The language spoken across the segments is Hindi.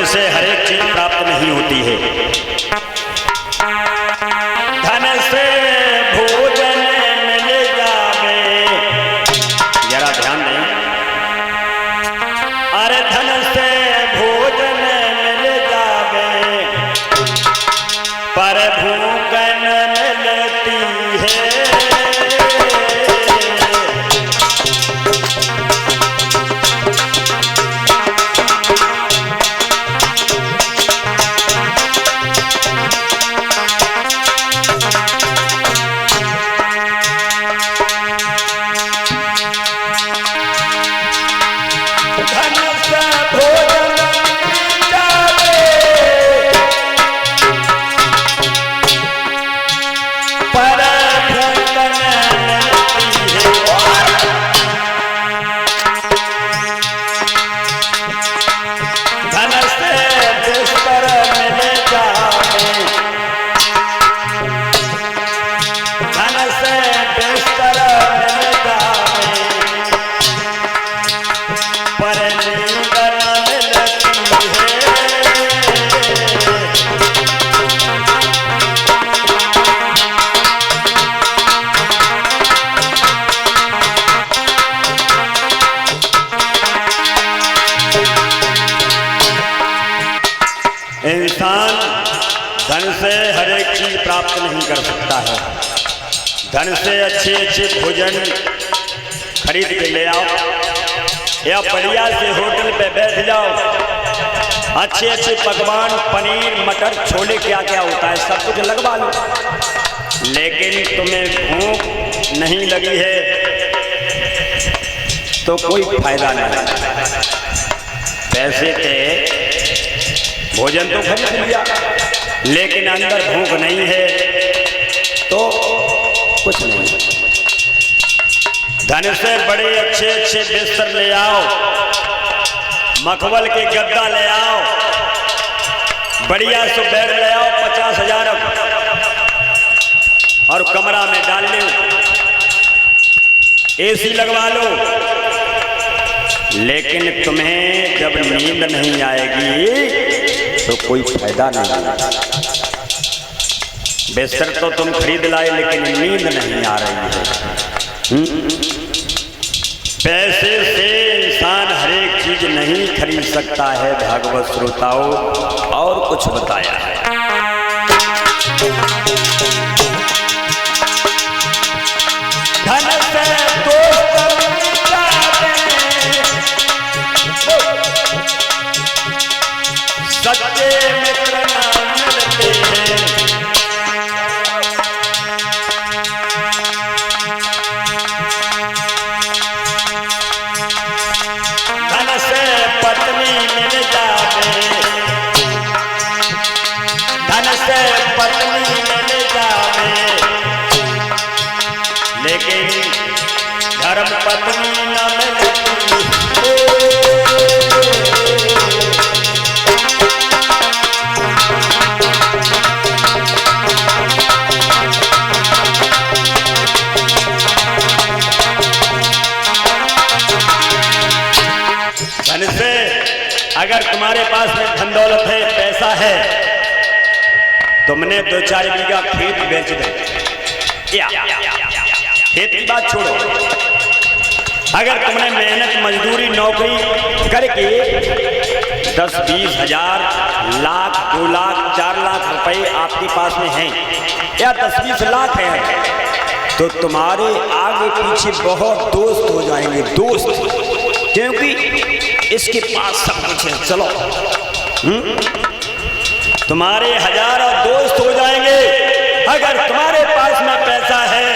से हर एक चीज प्राप्त नहीं होती है। धन से भोजन मिल जावे, जरा ध्यान दें। अरे धन से भोजन मिल जावे, पर भूख न मिलती है। इंसान धन से हर एक चीज प्राप्त नहीं कर सकता है। धन से अच्छे अच्छे भोजन खरीद के ले आओ, या बढ़िया से होटल पे बैठ जाओ, अच्छे अच्छे पकवान, पनीर, मटर, छोले, क्या क्या होता है सब कुछ लगवा लो, लेकिन तुम्हें भूख नहीं लगी है तो कोई फायदा नहीं। पैसे थे, भोजन तो खरीद लिया, लेकिन अंदर भूख नहीं है तो कुछ नहीं। धन से बड़े अच्छे अच्छे बिस्तर ले आओ, मखमल के गद्दा ले आओ, बढ़िया से बेड ले आओ 50,000 और कमरा में डाल लो, एसी लगवा लो, लेकिन तुम्हें जब नींद नहीं आएगी तो कोई फायदा नहीं। बिस्तर तो तुम खरीद लाए लेकिन नींद नहीं आ रही है। पैसे से इंसान हर एक चीज नहीं खरीद सकता है भागवत श्रोताओं। और कुछ बताया है। धन से सच्चे मित्र ना मिलते हैं, धन से पत्नी मिल जावे, धन से पत्नी मिल जावे, लेकिन धर्म पत्नी न मिलती। अगर तुम्हारे पास में धन दौलत है, पैसा है, तुमने 2-4 बीघा खेत बेच दे, खेत की बात छोड़ो, अगर तुमने मेहनत मजदूरी नौकरी करके 10-20 हजार, लाख, 2 लाख, 4 लाख रुपए आपके पास में हैं, या 10-20 लाख है, तो तुम्हारे आगे पीछे बहुत दोस्त हो जाएंगे, दोस्त, क्योंकि इसके पास सब कुछ है, चलो। तुम्हारे हजारों दोस्त हो जाएंगे अगर तुम्हारे पास में पैसा है,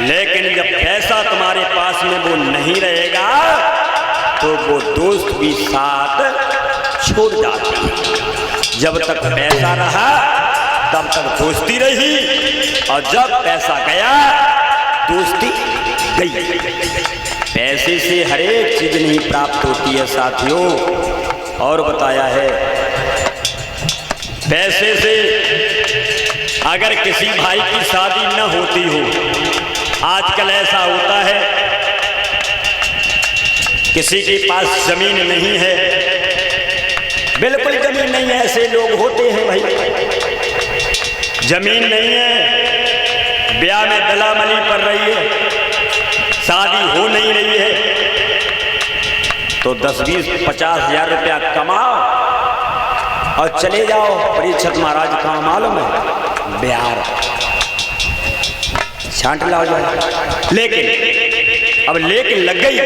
लेकिन जब पैसा तुम्हारे पास में वो नहीं रहेगा तो वो दोस्त भी साथ छोड़ जाते हैं। जब तक पैसा रहा तब तक दोस्ती रही, और जब पैसा गया दोस्ती गई। पैसे से हर एक चीज नहीं प्राप्त होती है साथियों। और बताया है, पैसे से अगर किसी भाई की शादी न होती हो, आजकल ऐसा होता है किसी के पास जमीन नहीं है, बिल्कुल जमीन नहीं है, ऐसे लोग होते हैं भाई। जमीन नहीं है, ब्याह में दलामली पड़ रही है, शादी हो नहीं रही है, तो 10, 20, 50 हजार रुपया कमाओ और चले जाओ। परीक्षित महाराज कहाँ मालूम है? बिहार। छांट लाओ जाए। लेकिन लग गई।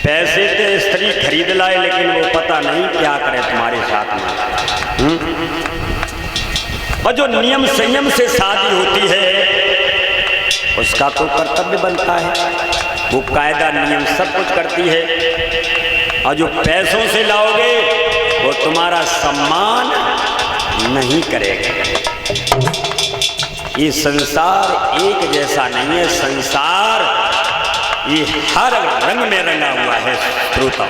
पैसे से स्त्री खरीद लाए, लेकिन वो पता नहीं क्या करे तुम्हारे साथ में। और जो नियम संयम से शादी होती है उसका तो कर्तव्य बनता है, वो कायदा नियम सब कुछ करती है। और जो पैसों से लाओगे वो तुम्हारा सम्मान नहीं करेगा। ये संसार एक जैसा नहीं है, संसार ये हर रंग में रंगा हुआ है श्रोता,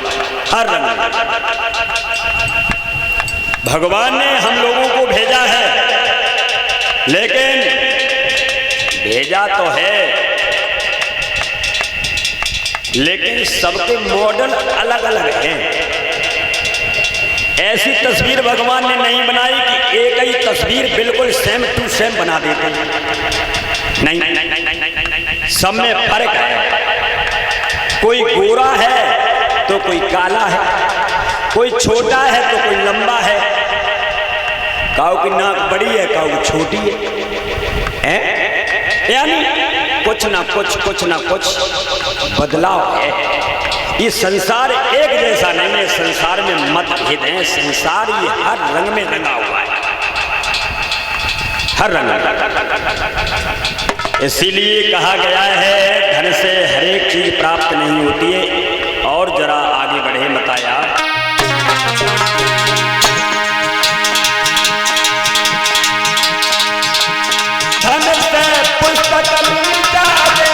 हर रंग में। भगवान ने हम लोगों को भेजा है, लेकिन भेजा तो है, लेकिन सबके मॉडल अलग अलग हैं। ऐसी तस्वीर भगवान ने नहीं बनाई कि एक ही तस्वीर बिल्कुल सेम टू सेम बना देते हैं। नहीं, सब में फर्क है। कोई गोरा है तो कोई काला है, कोई छोटा है तो कोई लंबा है, काऊ की नाक बड़ी है, काऊ छोटी है, यानी कुछ ना कुछ बदलाव है। ये संसार एक जैसा नहीं है, संसार में मतभेद है। संसार ये हर रंग में रंगा हुआ है, हर रंग में। इसीलिए कहा गया है धन से हर एक चीज प्राप्त नहीं होती है। और जरा आगे बढ़े, बताया धन से पुस्तक मिलता है,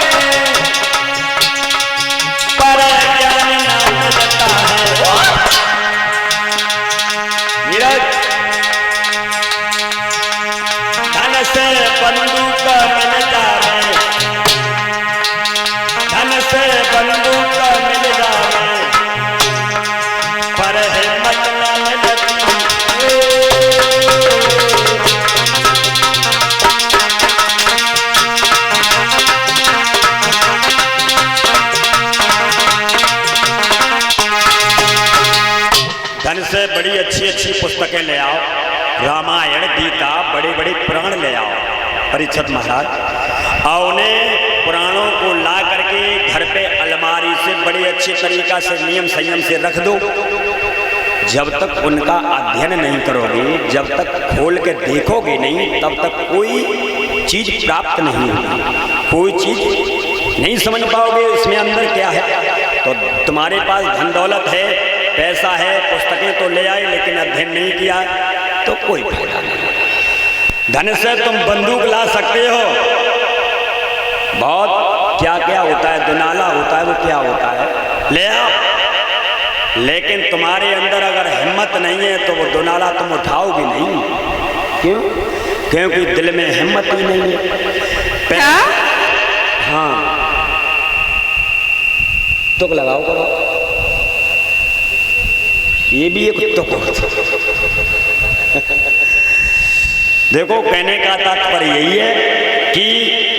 पर ज्ञान न मिलता है। धन से बंदूक मिल जाए, धन से बंदूक मिल जाए, पर हिम्मत न मिलती। धन से बड़ी अच्छी पुस्तकें ले आओ, रामायण गीता बड़े बड़े पुराण ले आओ परीक्षित महाराज, और उन्हें पुराणों को ला करके घर पे अलमारी से बड़े अच्छे तरीका से नियम संयम से रख दो। जब तक उनका अध्ययन नहीं करोगे, जब तक खोल के देखोगे नहीं, तब तक कोई चीज प्राप्त नहीं होगी, कोई चीज नहीं समझ पाओगे इसमें अंदर क्या है। तो तुम्हारे पास धन दौलत है, पैसा है, पुस्तकें तो ले आए, लेकिन अध्ययन नहीं किया तो कोई फायदा नहीं। धन से तुम बंदूक ला सकते हो, बहुत क्या क्या होता है, दुनाला होता है, वो क्या होता है, ले आओ। लेकिन तुम्हारे अंदर अगर हिम्मत नहीं है तो वो दुनाला तुम उठाओगे नहीं। क्यों? क्योंकि दिल में हिम्मत ही नहीं है। हाँ, तुक लगाओ करो, ये भी एक तुक। देखो, कहने का तात्पर्य यही है कि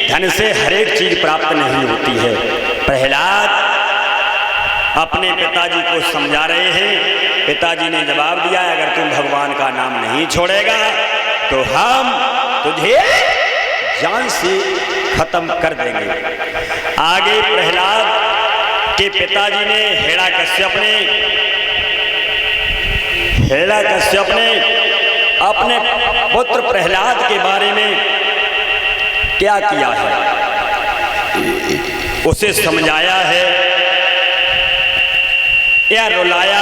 धन से हर एक चीज प्राप्त नहीं होती है। प्रहलाद अपने पिताजी को समझा रहे हैं, पिताजी ने जवाब दिया, अगर तुम भगवान का नाम नहीं छोड़ेगा तो हम तुझे जान से खत्म कर देंगे। आगे प्रहलाद के पिताजी ने हिरण्यकश्यप ने अपने पुत्र प्रहलाद के बारे में क्या किया है, उसे समझाया है या रुलाया।